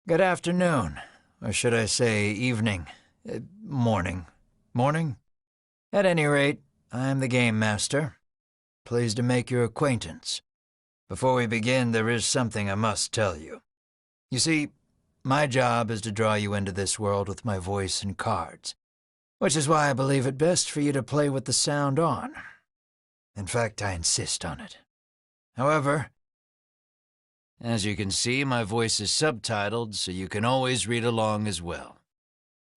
Good afternoon, or should I say evening, morning. Morning? At any rate, I am the Game Master. Pleased to make your acquaintance. Before we begin, there is something I must tell you. You see, my job is to draw you into this world with my voice and cards, which is why I believe it best for you to play with the sound on. In fact, I insist on it. However, as you can see, my voice is subtitled, so you can always read along as well.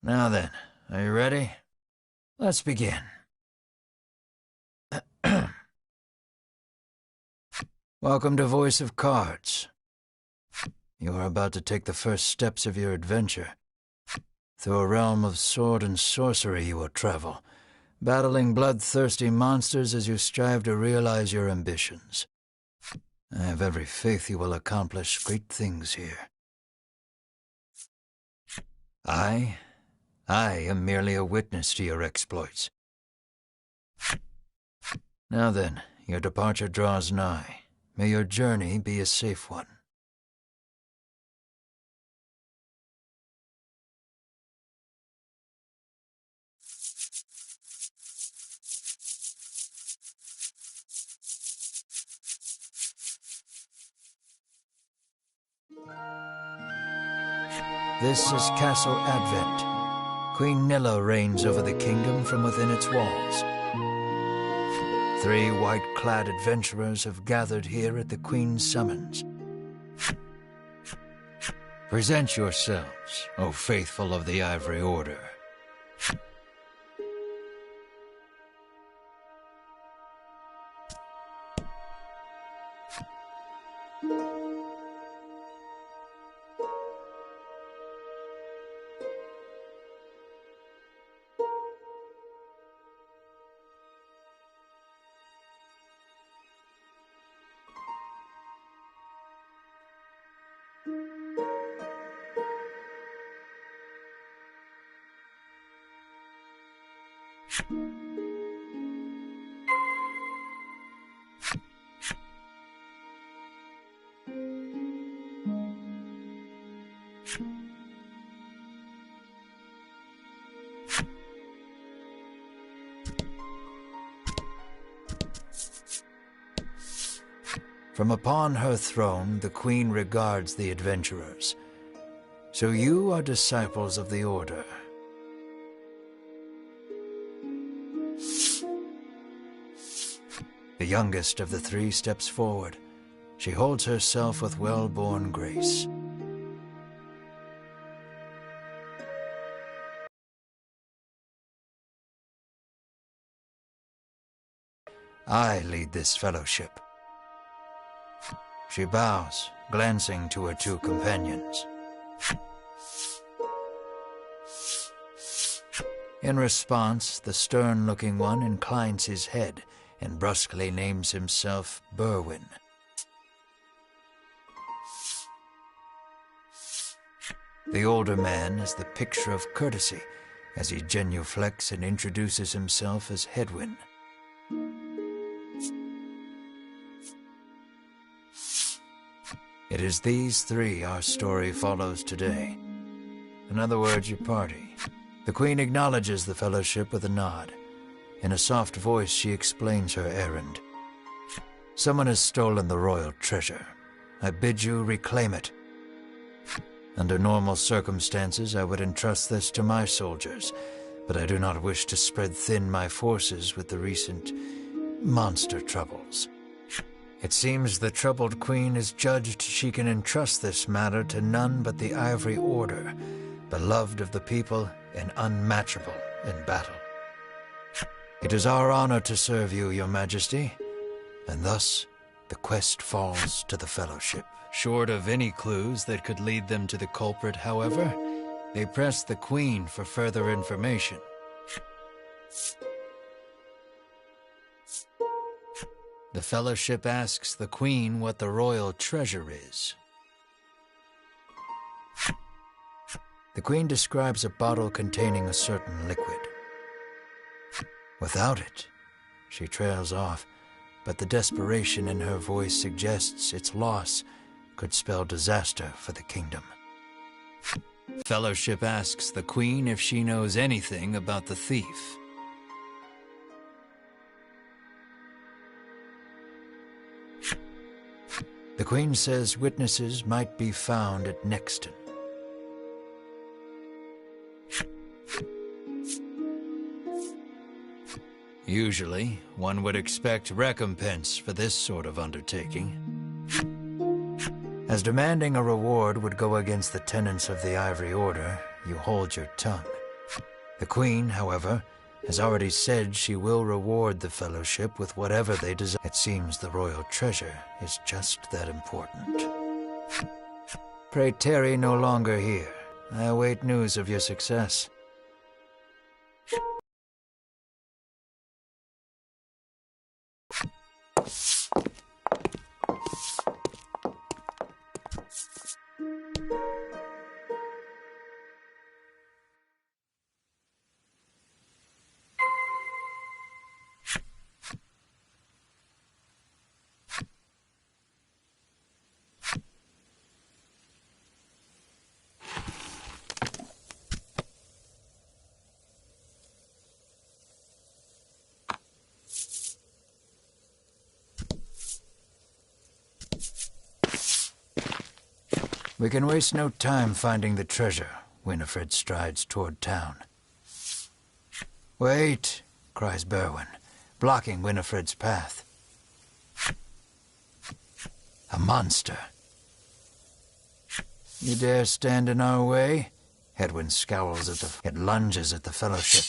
Now then, are you ready? Let's begin. Welcome to Voice of Cards. You are about to take the first steps of your adventure. Through a realm of sword and sorcery you will travel, battling bloodthirsty monsters as you strive to realize your ambitions. I have every faith you will accomplish great things here. I am merely a witness to your exploits. Now then, your departure draws nigh. May your journey be a safe one. This is Castle Advent. Queen Nilla reigns over the kingdom from within its walls. 3 white-clad adventurers have gathered here at the Queen's summons. Present yourselves, O faithful of the Ivory Order. From upon her throne, the Queen regards the adventurers. So you are disciples of the Order. The youngest of the 3 steps forward. She holds herself with well-born grace. I lead this fellowship. She bows, glancing to her 2 companions. In response, the stern-looking one inclines his head and brusquely names himself Berwin. The older man is the picture of courtesy as he genuflects and introduces himself as Hedwyn. It is these 3 our story follows today. In other words, your party. The Queen acknowledges the fellowship with a nod. In a soft voice, she explains her errand. Someone has stolen the royal treasure. I bid you reclaim it. Under normal circumstances, I would entrust this to my soldiers, but I do not wish to spread thin my forces with the recent monster troubles. It seems the troubled Queen has judged she can entrust this matter to none but the Ivory Order, beloved of the people and unmatchable in battle. It is our honor to serve you, Your Majesty, and thus the quest falls to the Fellowship. Short of any clues that could lead them to the culprit, however, they press the Queen for further information. The Fellowship asks the Queen what the royal treasure is. The Queen describes a bottle containing a certain liquid. Without it, she trails off, but the desperation in her voice suggests its loss could spell disaster for the kingdom. Fellowship asks the Queen if she knows anything about the thief. The Queen says witnesses might be found at Nexton. Usually, one would expect recompense for this sort of undertaking, as demanding a reward would go against the tenets of the Ivory Order. You hold your tongue. The Queen, however, has already said she will reward the Fellowship with whatever they desire. It seems the royal treasure is just that important. Pray tarry no longer here. I await news of your success. We can waste no time finding the treasure. Winifred strides toward town. Wait, cries Berwin, blocking Winifred's path. A monster. You dare stand in our way? Hedwyn scowls at it lunges at the Fellowship.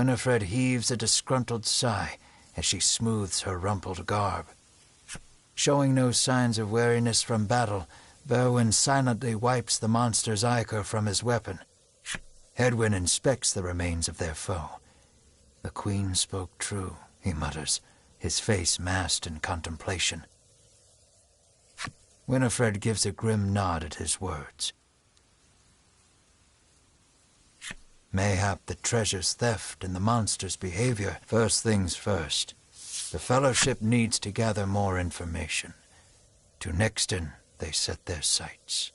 Winifred heaves a disgruntled sigh as she smooths her rumpled garb. Showing no signs of weariness from battle, Berwin silently wipes the monster's ichor from his weapon. Hedwyn inspects the remains of their foe. The Queen spoke true, he mutters, his face masked in contemplation. Winifred gives a grim nod at his words. Mayhap the treasure's theft and the monster's behavior. First things first. The Fellowship needs to gather more information. To Nexton they set their sights.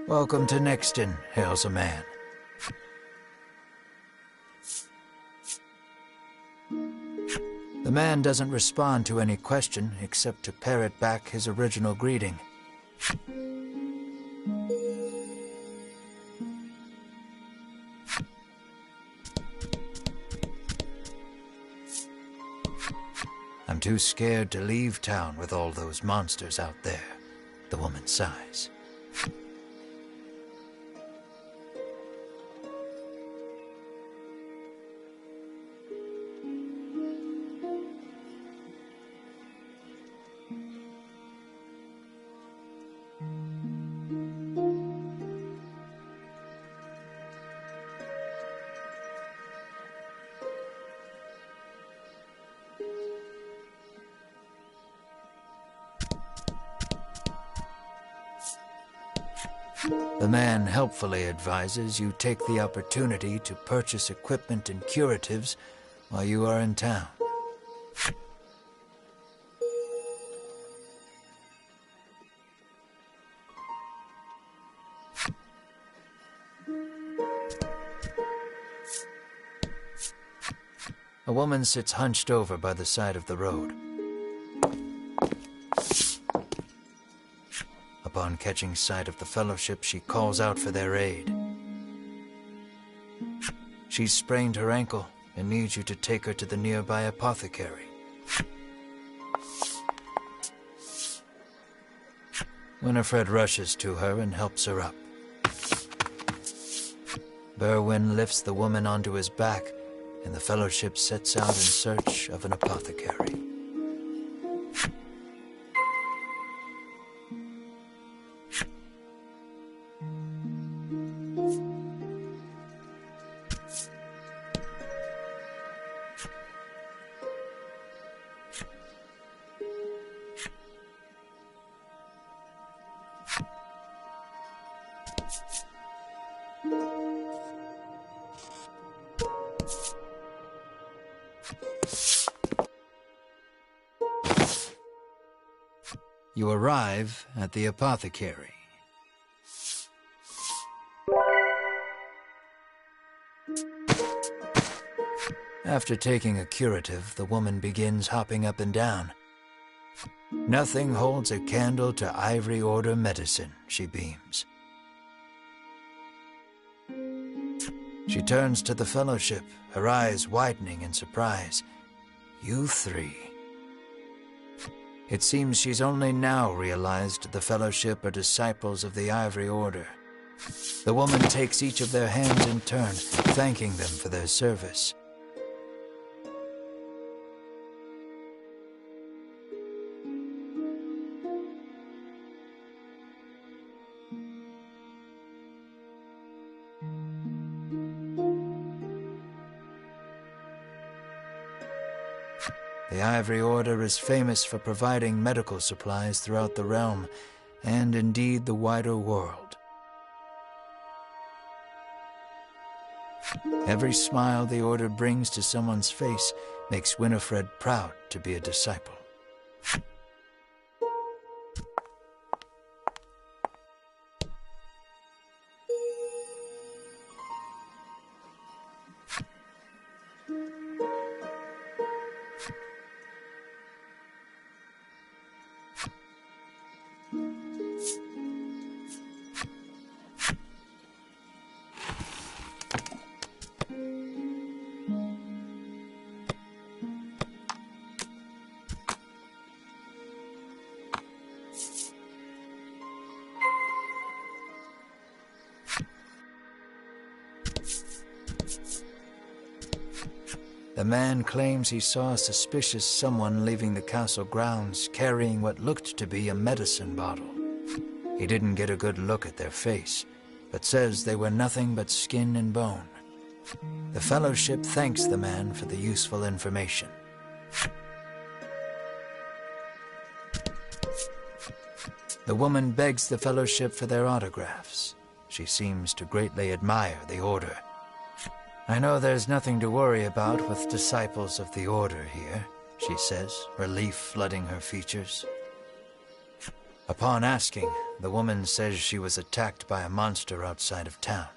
Welcome to Nexton, hails a man. The man doesn't respond to any question except to parrot back his original greeting. I'm too scared to leave town with all those monsters out there, the woman sighs. The man helpfully advises you take the opportunity to purchase equipment and curatives while you are in town. A woman sits hunched over by the side of the road. Upon catching sight of the Fellowship, she calls out for their aid. She's sprained her ankle and needs you to take her to the nearby apothecary. Winifred rushes to her and helps her up. Berwin lifts the woman onto his back, and the Fellowship sets out in search of an apothecary. You arrive at the apothecary. After taking a curative, the woman begins hopping up and down. Nothing holds a candle to Ivory Order medicine, she beams. She turns to the Fellowship, her eyes widening in surprise. You three. It seems she's only now realized the Fellowship are disciples of the Ivory Order. The woman takes each of their hands in turn, thanking them for their service. The Ivory Order is famous for providing medical supplies throughout the realm, and indeed the wider world. Every smile the Order brings to someone's face makes Winifred proud to be a disciple. The man claims he saw a suspicious someone leaving the castle grounds carrying what looked to be a medicine bottle. He didn't get a good look at their face, but says they were nothing but skin and bone. The Fellowship thanks the man for the useful information. The woman begs the Fellowship for their autographs. She seems to greatly admire the Order. I know there's nothing to worry about with disciples of the Order here, she says, relief flooding her features. Upon asking, the woman says she was attacked by a monster outside of town.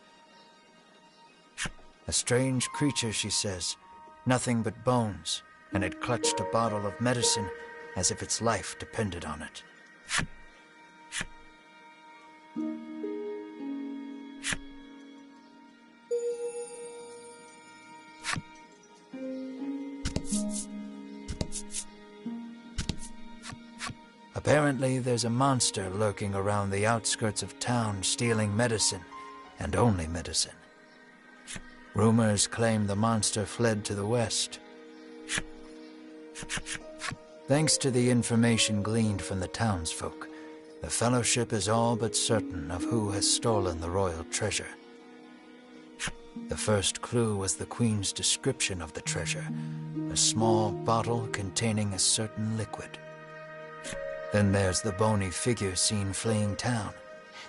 A strange creature, she says, nothing but bones, and it clutched a bottle of medicine as if its life depended on it. Apparently, there's a monster lurking around the outskirts of town stealing medicine, and only medicine. Rumors claim the monster fled to the west. Thanks to the information gleaned from the townsfolk, the Fellowship is all but certain of who has stolen the royal treasure. The first clue was the Queen's description of the treasure, a small bottle containing a certain liquid. Then there's the bony figure seen fleeing town,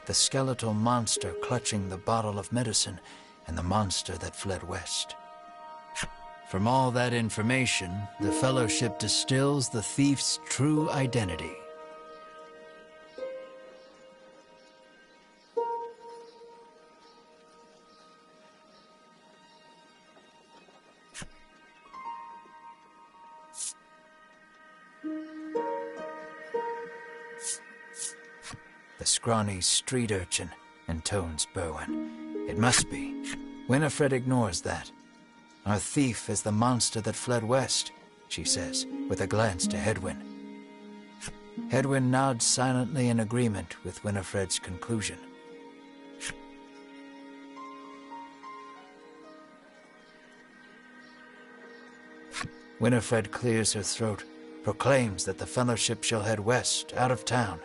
the skeletal monster clutching the bottle of medicine, and the monster that fled west. From all that information, the Fellowship distills the thief's true identity. The scrawny street urchin, intones Berwin. It must be. Winifred ignores that. Our thief is the monster that fled west, she says, with a glance to Hedwyn. Hedwyn nods silently in agreement with Winifred's conclusion. Winifred clears her throat, proclaims that the Fellowship shall head west, out of town,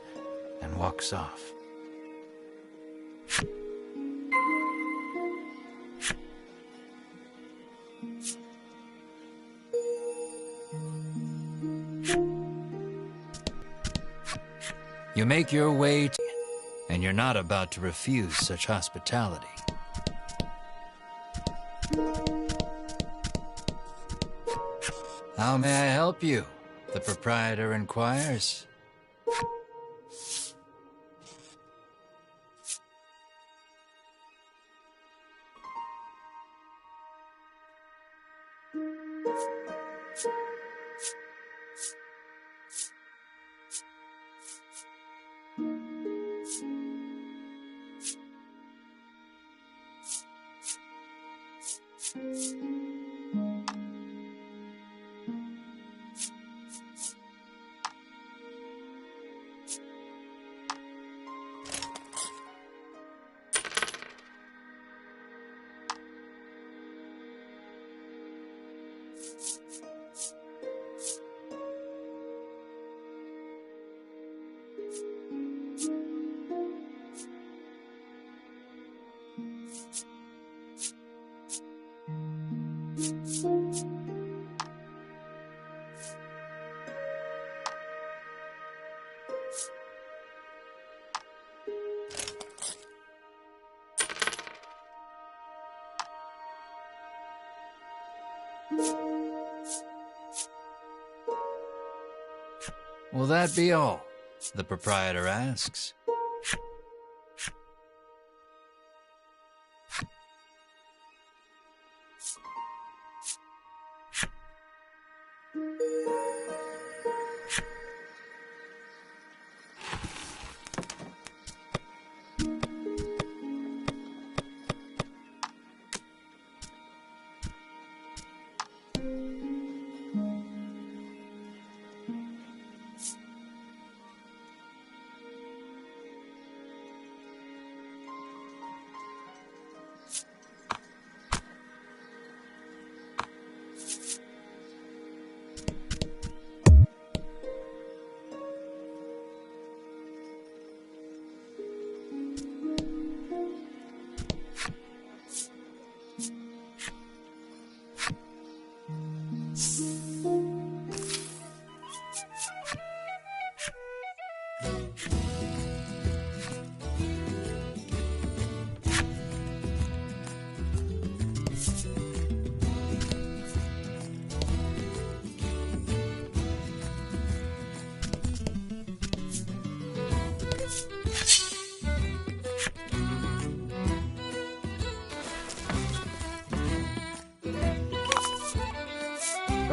and walks off. You make your way and you're not about to refuse such hospitality. How may I help you? The proprietor inquires. Will that be all? The proprietor asks.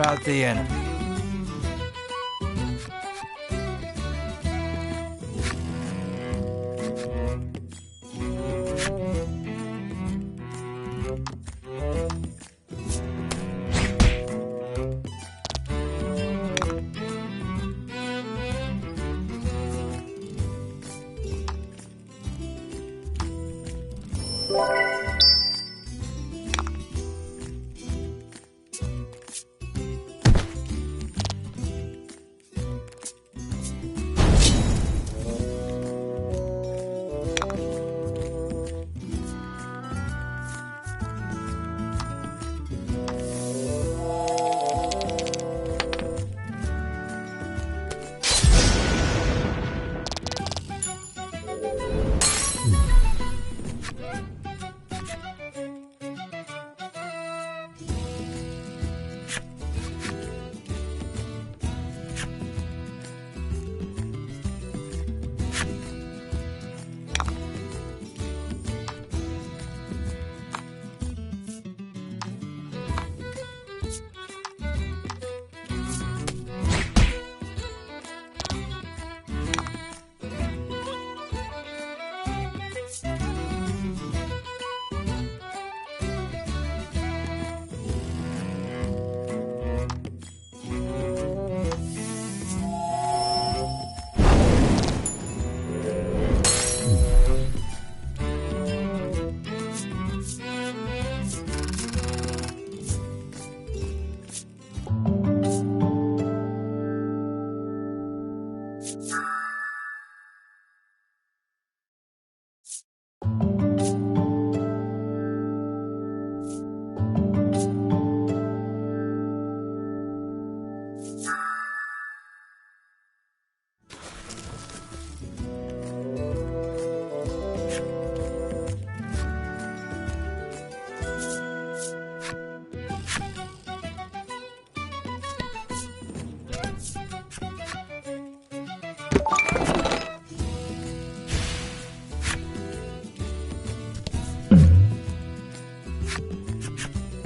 out the enemy.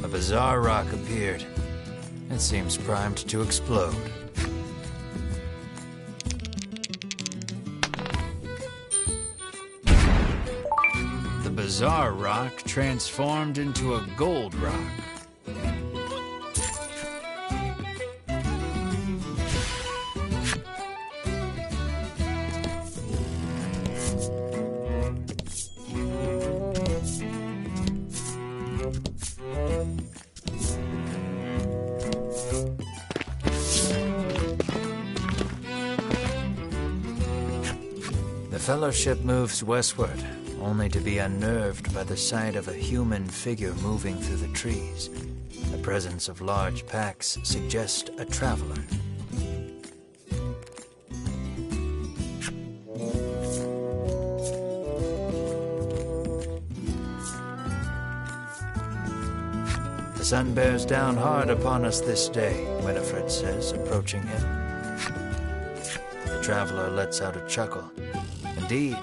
A bizarre rock appeared. It seems primed to explode. The bizarre rock transformed into a gold rock. The Fellowship moves westward, only to be unnerved by the sight of a human figure moving through the trees. The presence of large packs suggests a traveler. The sun bears down hard upon us this day, Winifred says, approaching him. The traveler lets out a chuckle. Indeed,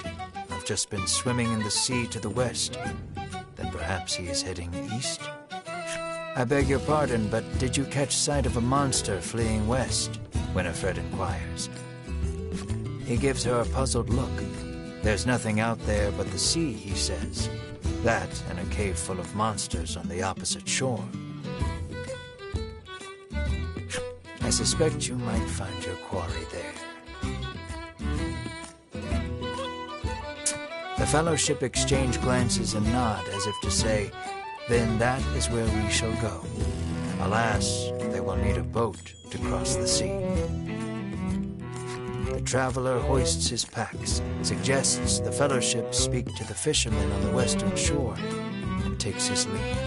I've just been swimming in the sea to the west. Then perhaps he is heading east? I beg your pardon, but did you catch sight of a monster fleeing west? Winifred inquires. He gives her a puzzled look. There's nothing out there but the sea, he says. That and a cave full of monsters on the opposite shore. I suspect you might find your quarry there. The Fellowship exchange glances and nod as if to say, then that is where we shall go. Alas, they will need a boat to cross the sea. The traveler hoists his packs, suggests the Fellowship speak to the fishermen on the western shore, and takes his leave.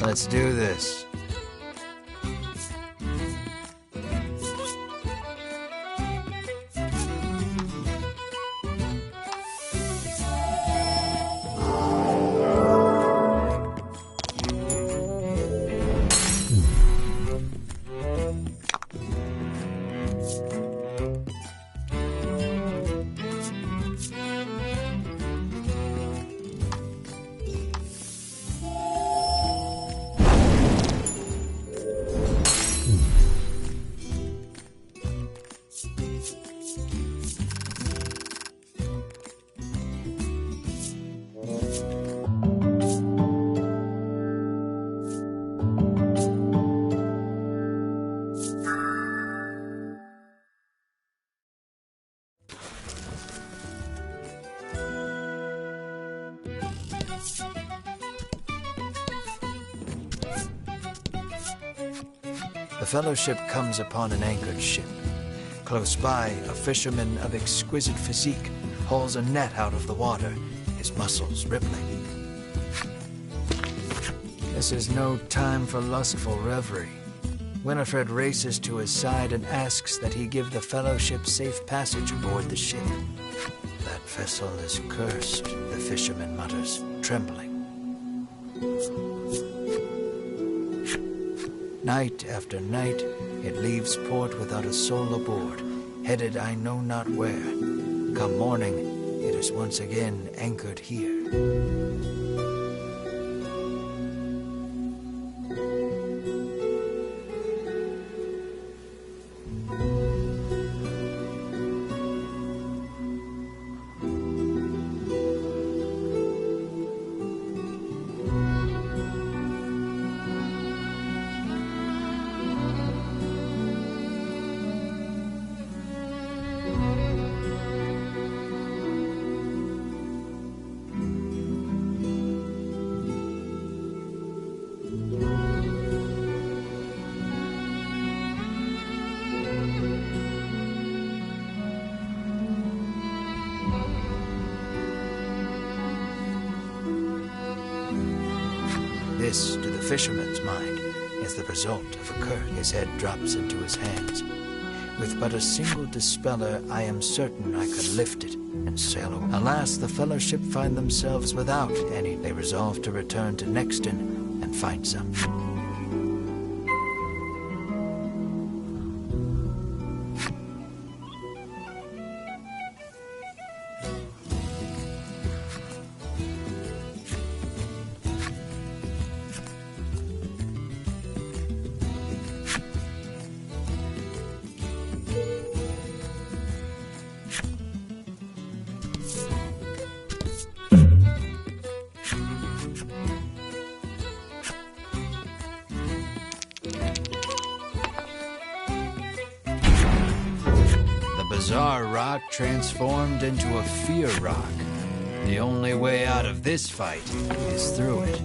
Let's do this. The Fellowship comes upon an anchored ship. Close by, a fisherman of exquisite physique hauls a net out of the water, his muscles rippling. This is no time for lustful reverie. Winifred races to his side and asks that he give the Fellowship safe passage aboard the ship. That vessel is cursed, the fisherman mutters, trembling. Night after night, it leaves port without a soul aboard, headed I know not where. Come morning, it is once again anchored here. This, to the fisherman's mind, is the result of a curse. His head drops into his hands. With but a single dispeller, I am certain I could lift it and sail away. Alas, the Fellowship find themselves without any. They resolve to return to Nexton and find some. Bizarre rock transformed into a fear rock. The only way out of this fight is through it.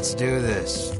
Let's do this.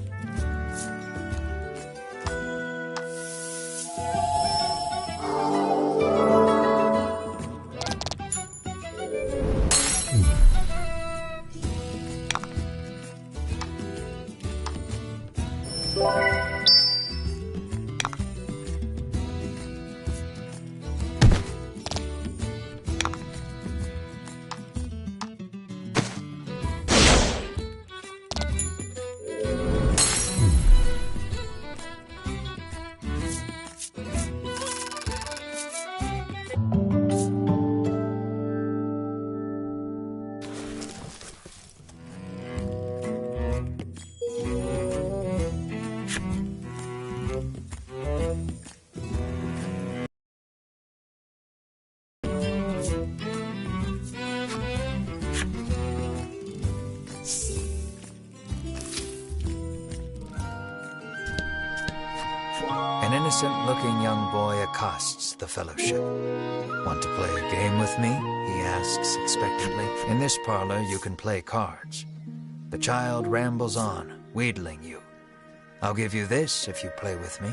An innocent-looking young boy accosts the Fellowship. Want to play a game with me? He asks expectantly. In this parlor, you can play cards. The child rambles on, wheedling you. I'll give you this if you play with me.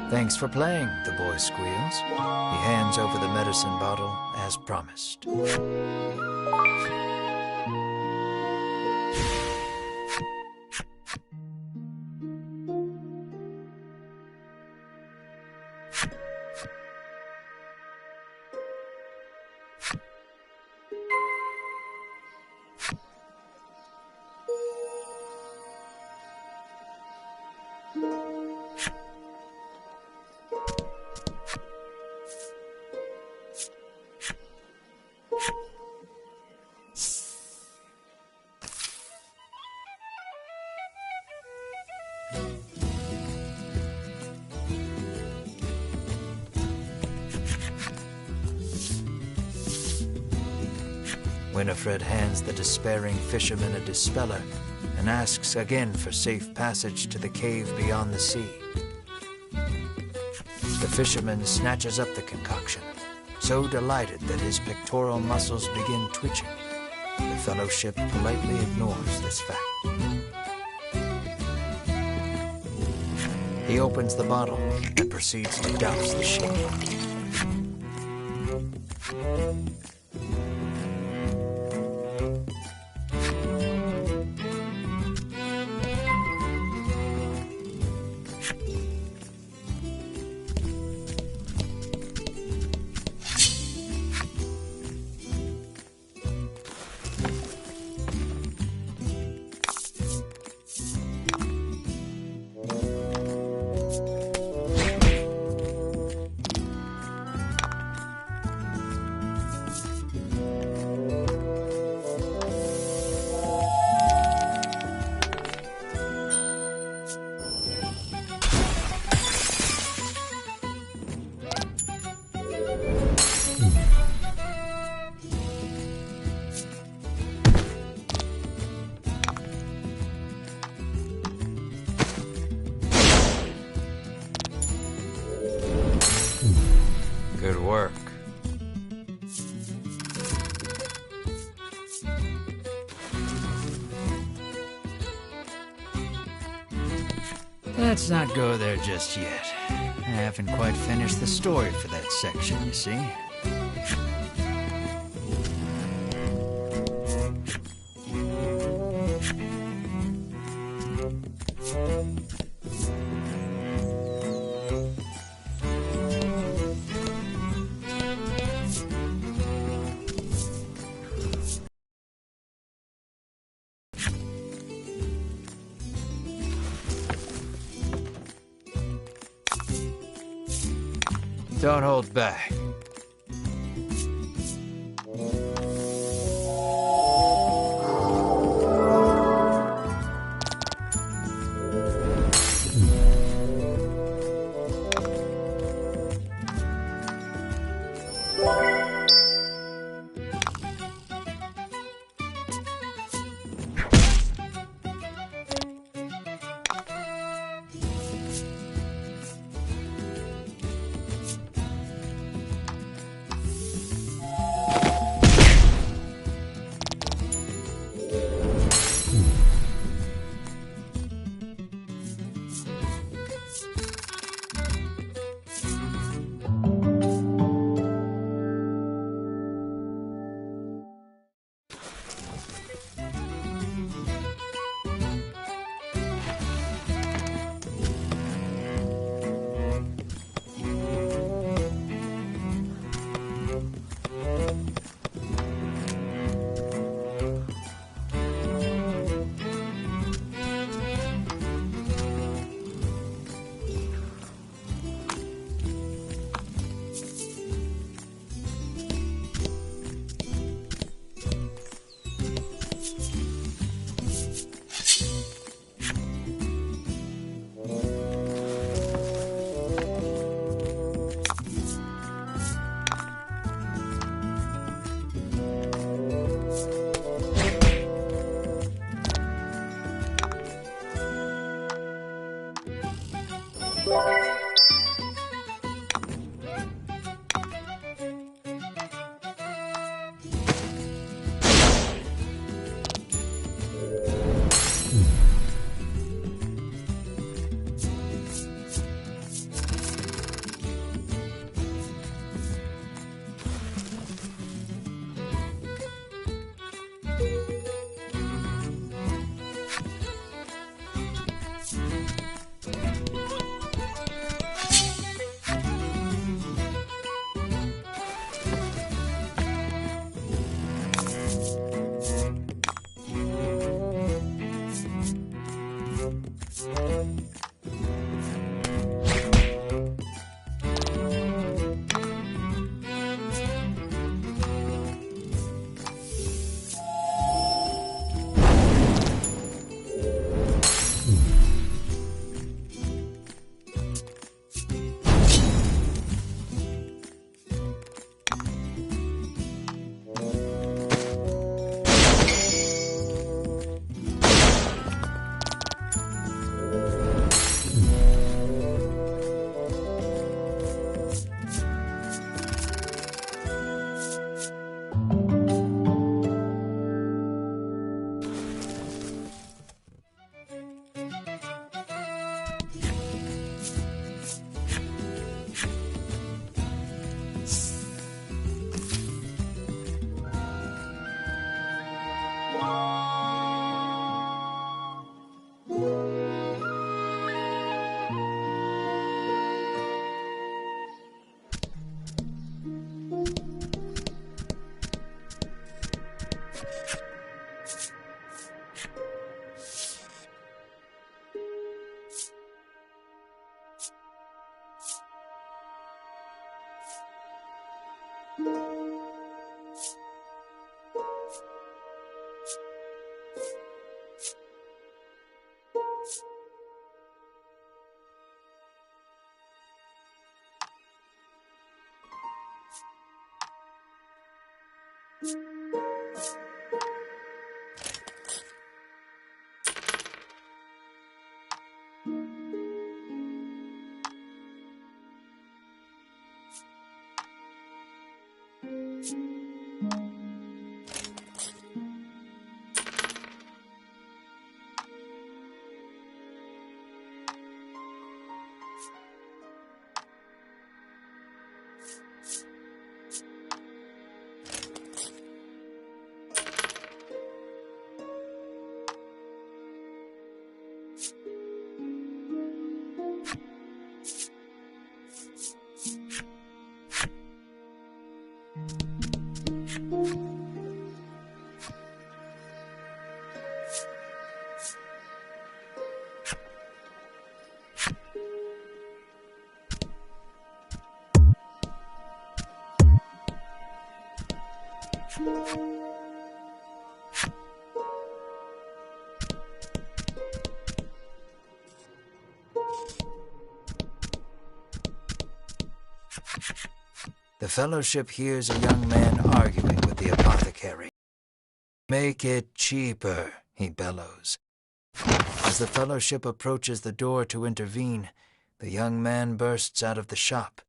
Thanks for playing, the boy squeals. He hands over the medicine bottle as promised. Winifred hands the despairing fisherman a dispeller and asks again for safe passage to the cave beyond the sea. The fisherman snatches up the concoction, so delighted that his pectoral muscles begin twitching. The Fellowship politely ignores this fact. He opens the bottle and proceeds to douse the ship. Good work. Let's not go there just yet. I haven't quite finished the story for that section, you see. Don't hold back. The Fellowship hears a young man arguing with the apothecary. "Make it cheaper," he bellows. As the Fellowship approaches the door to intervene, the young man bursts out of the shop.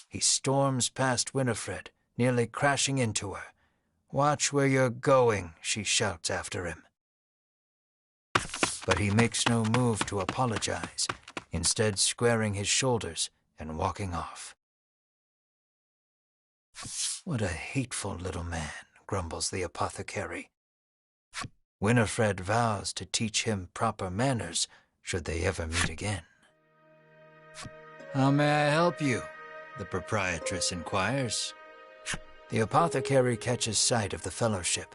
He storms past Winifred, nearly crashing into her. "Watch where you're going," she shouts after him. But he makes no move to apologize, instead squaring his shoulders and walking off. "What a hateful little man," grumbles the apothecary. Winifred vows to teach him proper manners should they ever meet again. "How may I help you?" the proprietress inquires. The apothecary catches sight of the Fellowship.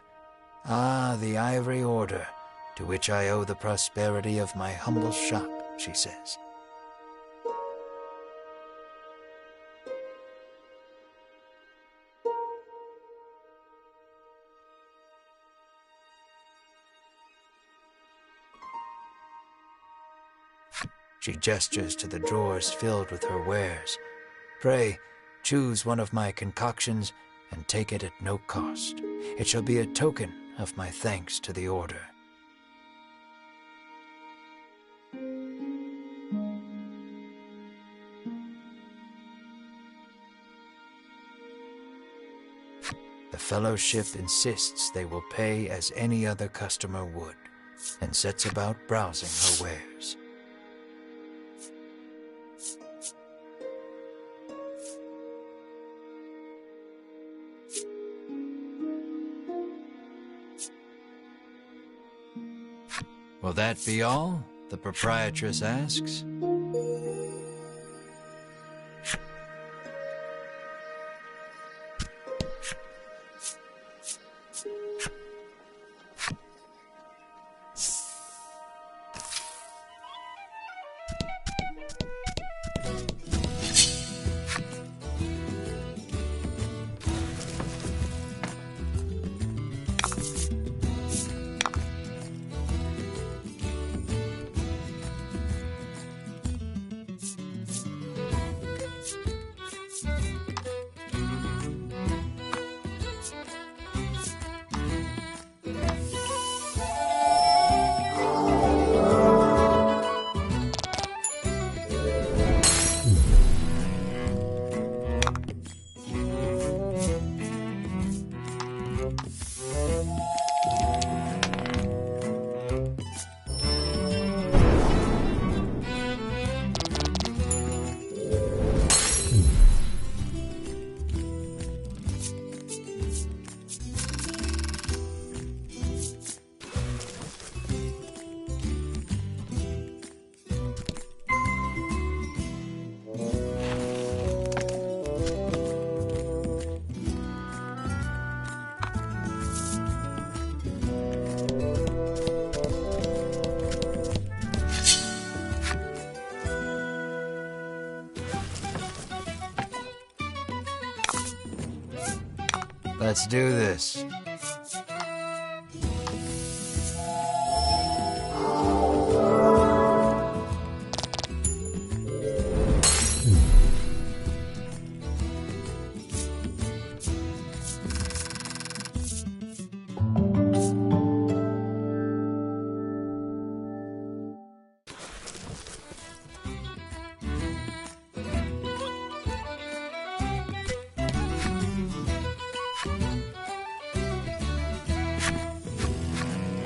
"Ah, the Ivory Order, to which I owe the prosperity of my humble shop," she says. She gestures to the drawers filled with her wares. "Pray, choose one of my concoctions and take it at no cost. It shall be a token of my thanks to the order." The Fellowship insists they will pay as any other customer would, and sets about browsing her wares. "Will that be all?" the proprietress asks. Let's do this.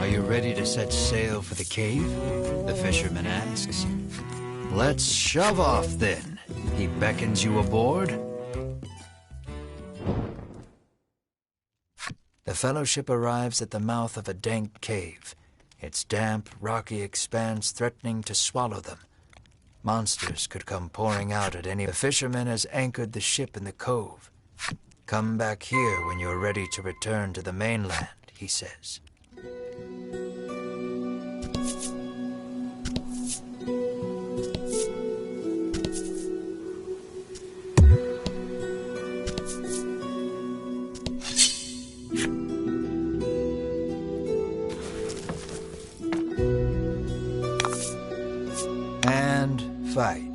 "Are you ready to set sail for the cave?" the fisherman asks. "Let's shove off then." He beckons you aboard. The Fellowship arrives at the mouth of a dank cave, its damp, rocky expanse threatening to swallow them. Monsters could come pouring out at any. The fisherman has anchored the ship in the cove. "Come back here when you're ready to return to the mainland," he says. fight.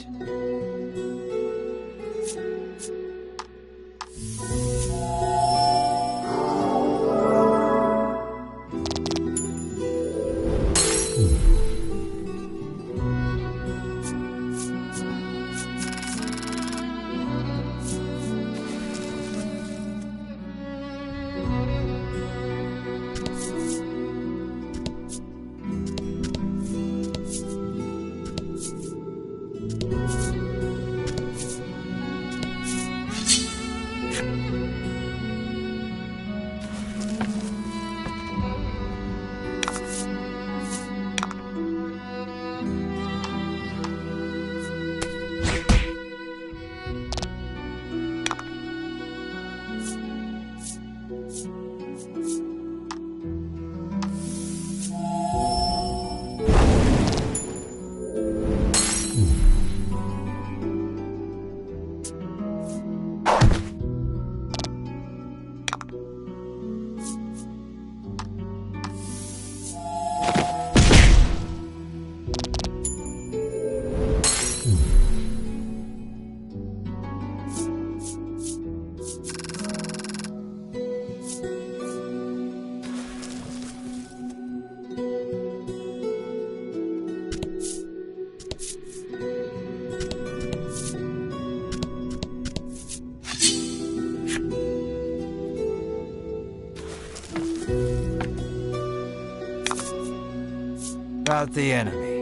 About the enemy.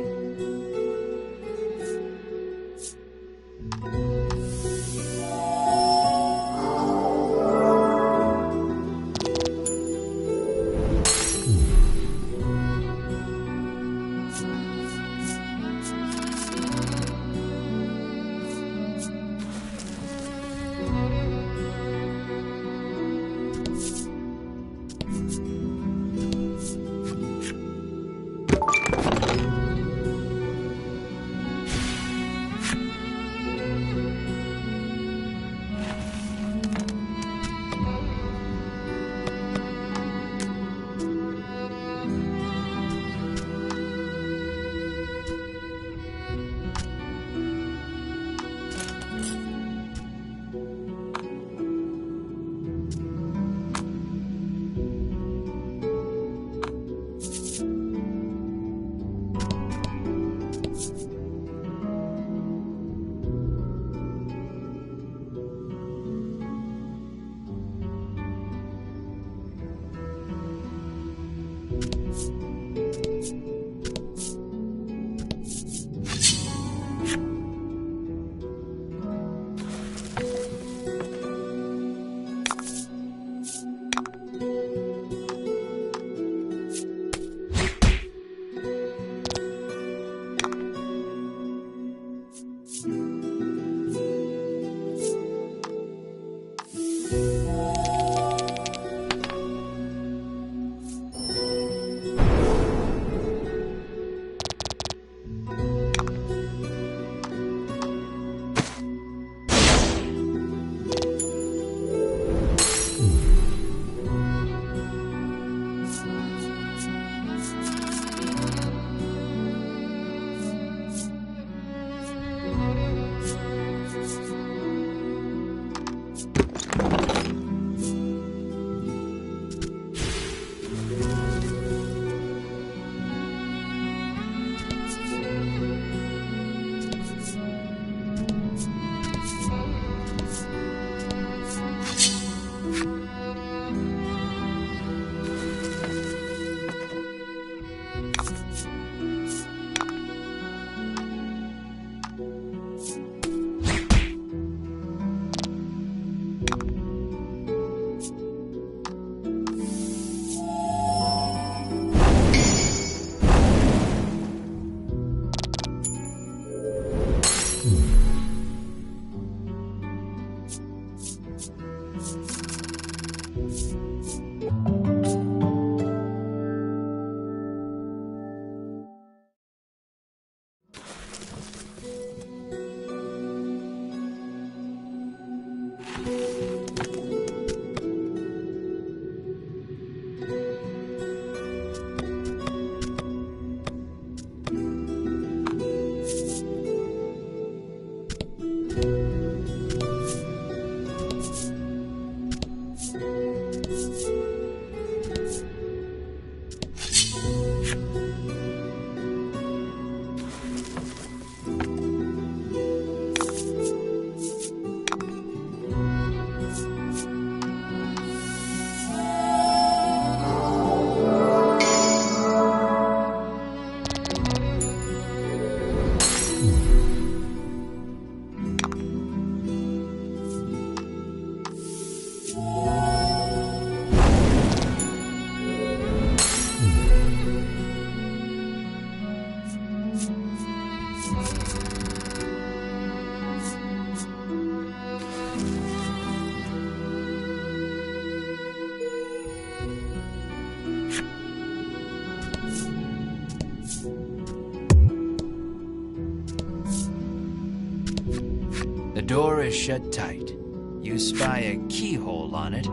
door is shut tight. You spy a keyhole on it,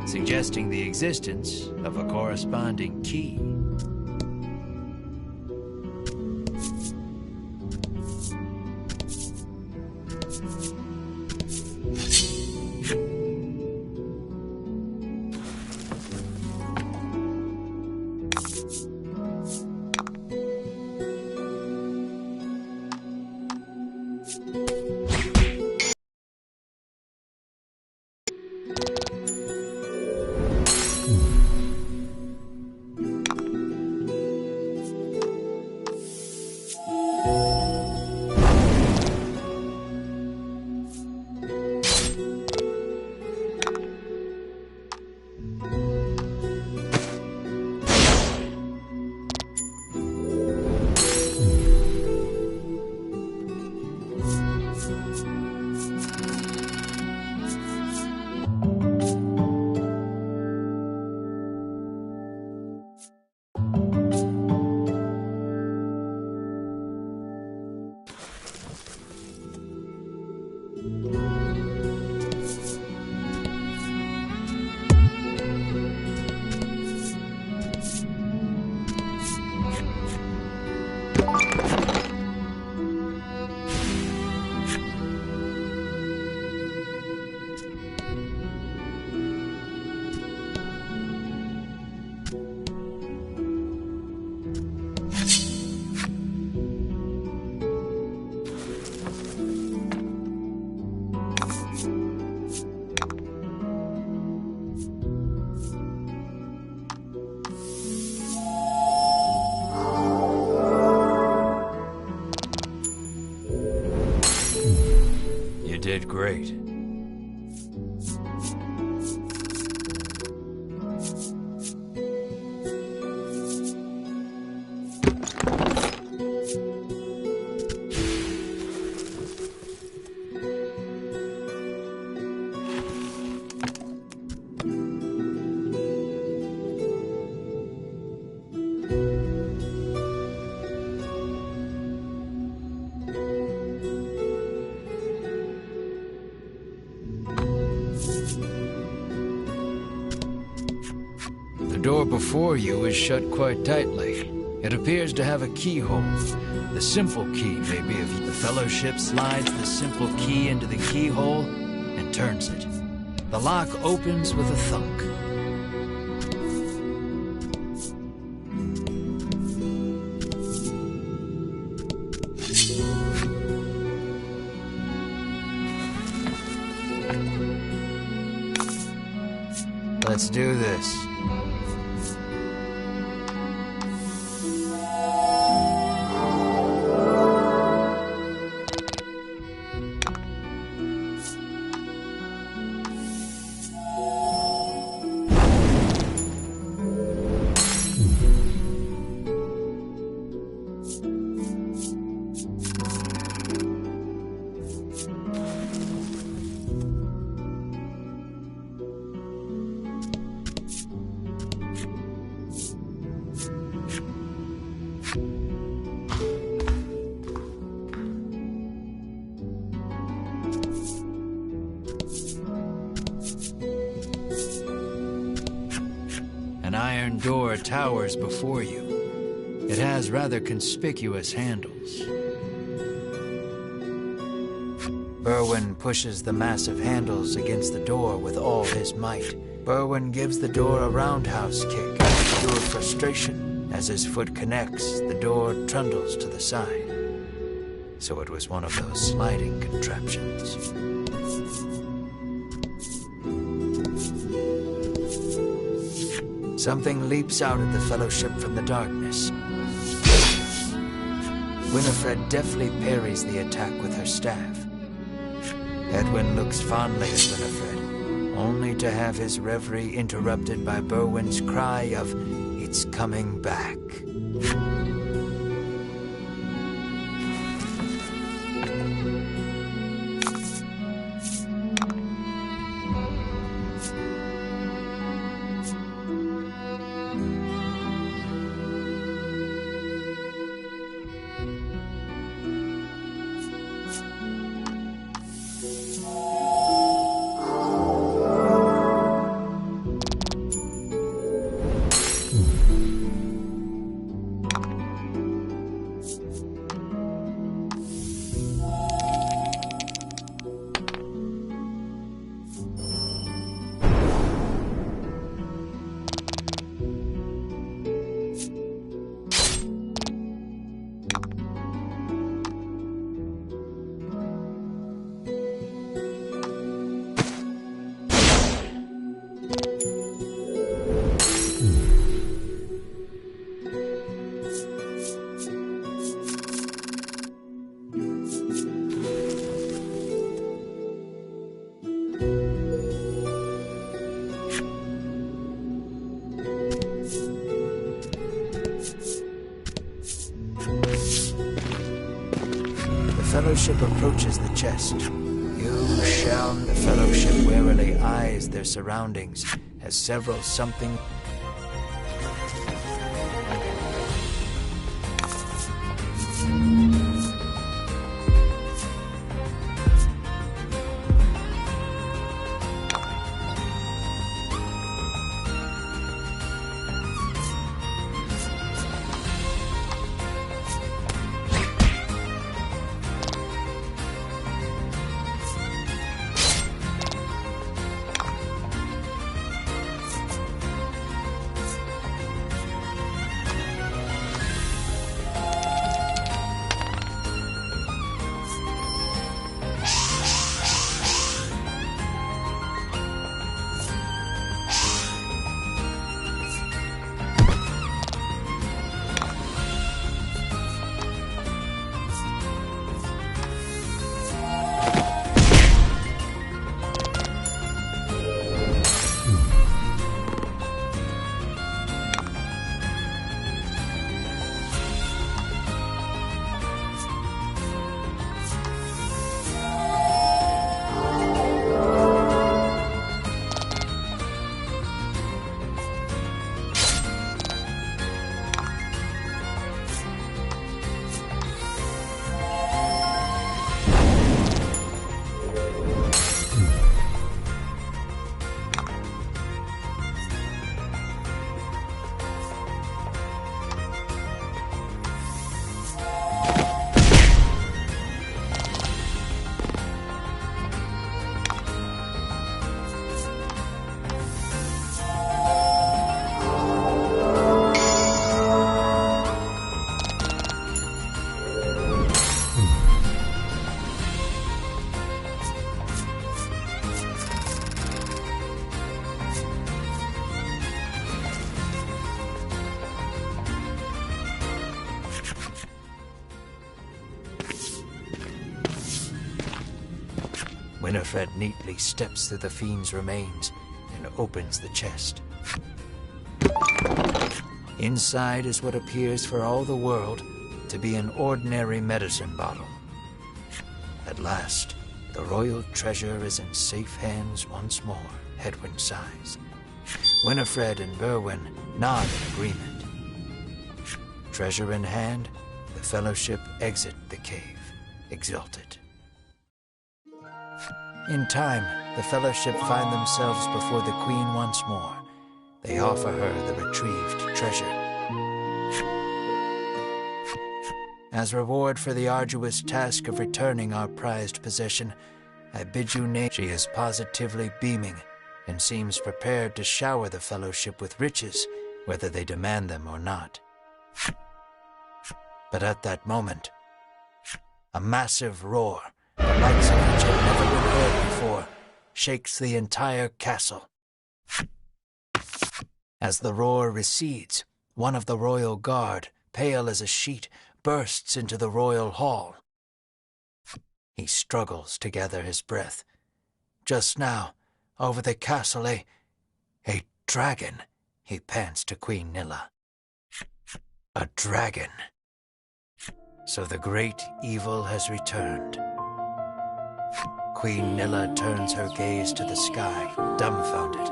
suggesting the existence of a corresponding key. You did great. The door before you is shut quite tightly. It appears to have a keyhole. The simple key may be of the Fellowship slides the simple key into the keyhole and turns it. The lock opens with a thunk. Let's do this. An iron door towers before you. It has rather conspicuous handles. Berwin pushes the massive handles against the door with all his might. Berwin gives the door a roundhouse kick, pure frustration. As his foot connects, the door trundles to the side. So it was one of those sliding contraptions. Something leaps out at the Fellowship from the darkness. Winifred deftly parries the attack with her staff. Edwin looks fondly at Winifred, only to have his reverie interrupted by Berwin's cry of, "It's coming back." Fellowship approaches the chest. You shall. The Fellowship warily eyes their surroundings as several something. Winifred neatly steps through the fiend's remains and opens the chest. Inside is what appears for all the world to be an ordinary medicine bottle. At last, the royal treasure is in safe hands once more, Hedwyn sighs. Winifred and Berwin nod in agreement. Treasure in hand, the Fellowship exit the cave, exulted. In time, the Fellowship find themselves before the Queen once more. They offer her the retrieved treasure. As reward for the arduous task of returning our prized possession, I bid you name. She is positively beaming and seems prepared to shower the Fellowship with riches, whether they demand them or not. But at that moment, a massive roar, the likes of which had never been heard before, shakes the entire castle. As the roar recedes, one of the royal guard, pale as a sheet, bursts into the royal hall. He struggles to gather his breath. Just now, over the castle, a dragon, he pants to Queen Nilla. A dragon. So the great evil has returned. Queen Nilla turns her gaze to the sky, dumbfounded.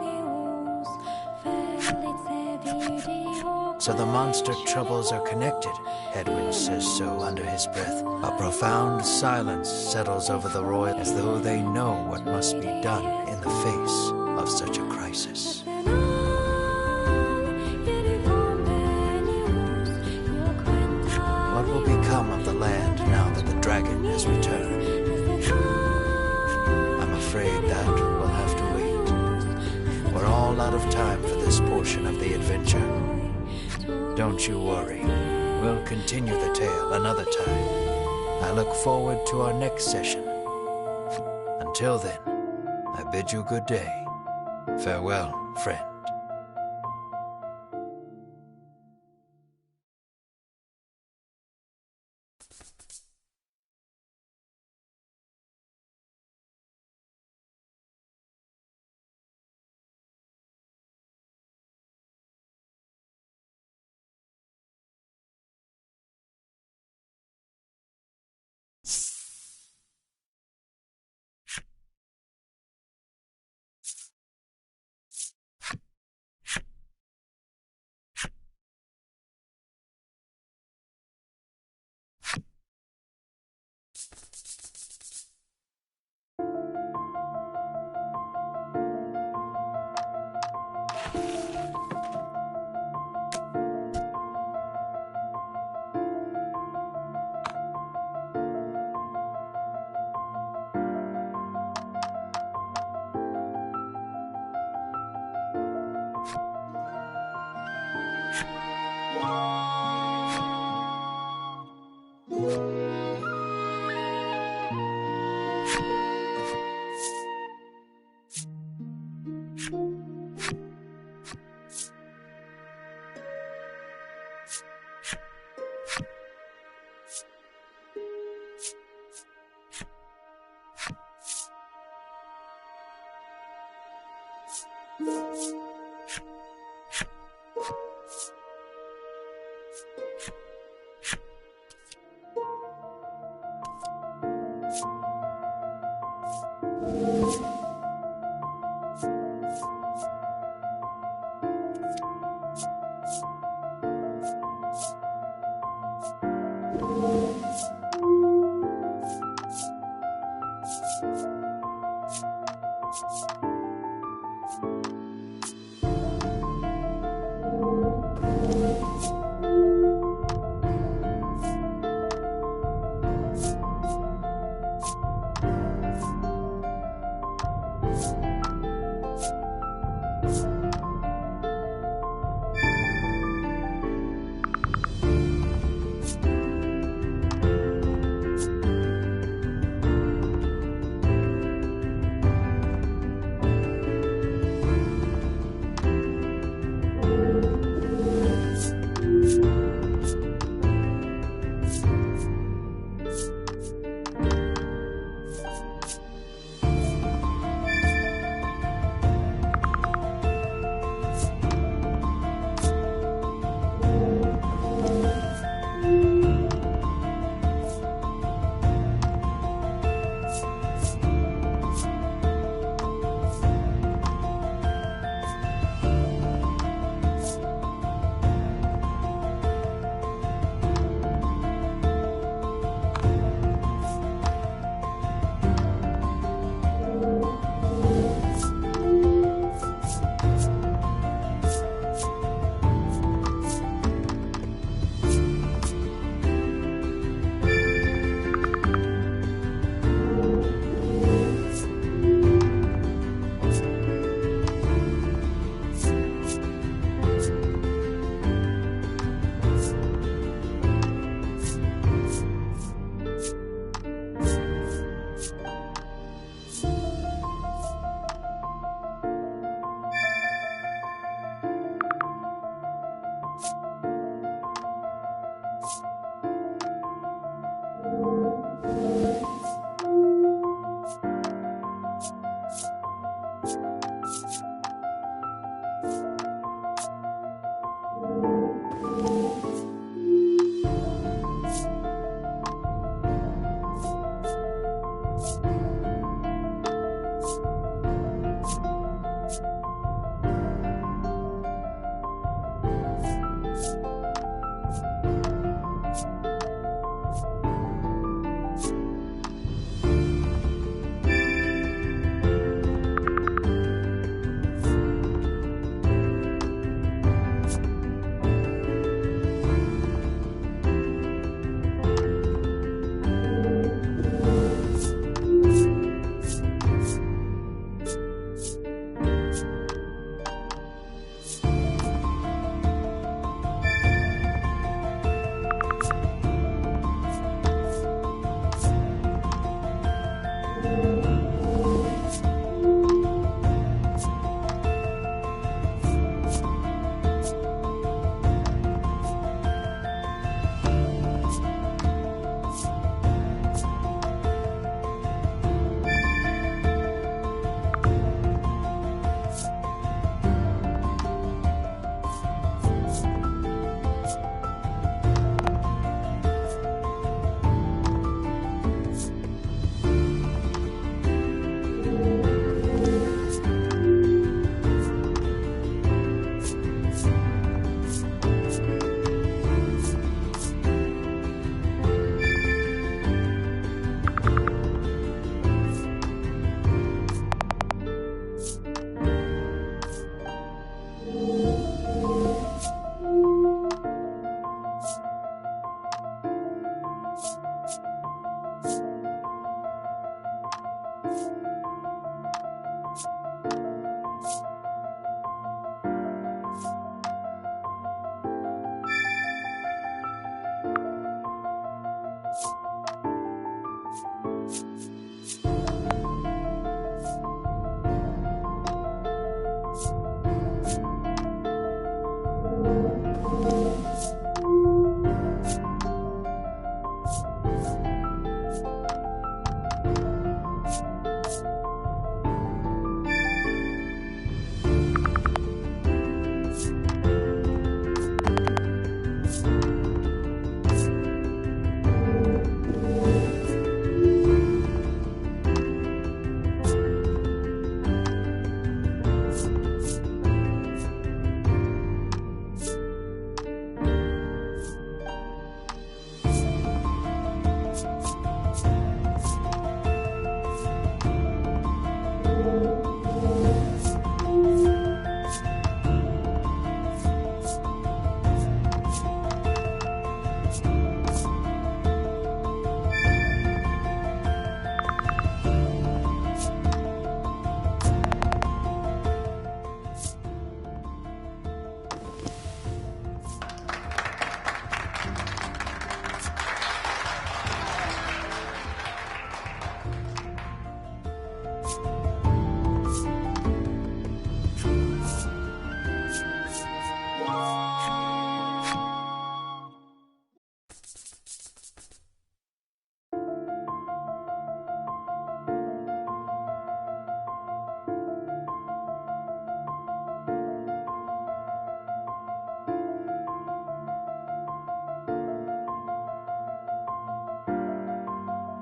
So the monster troubles are connected, Hedwyn says so under his breath. A profound silence settles over the royal, as though they know what must be done in the face of such a crisis. What will become of the land now that the dragon has returned? I'm afraid that we'll have to wait. We're all out of time for this portion of the adventure. Don't you worry. We'll continue the tale another time. I look forward to our next session. Until then, I bid you good day. Farewell, friend.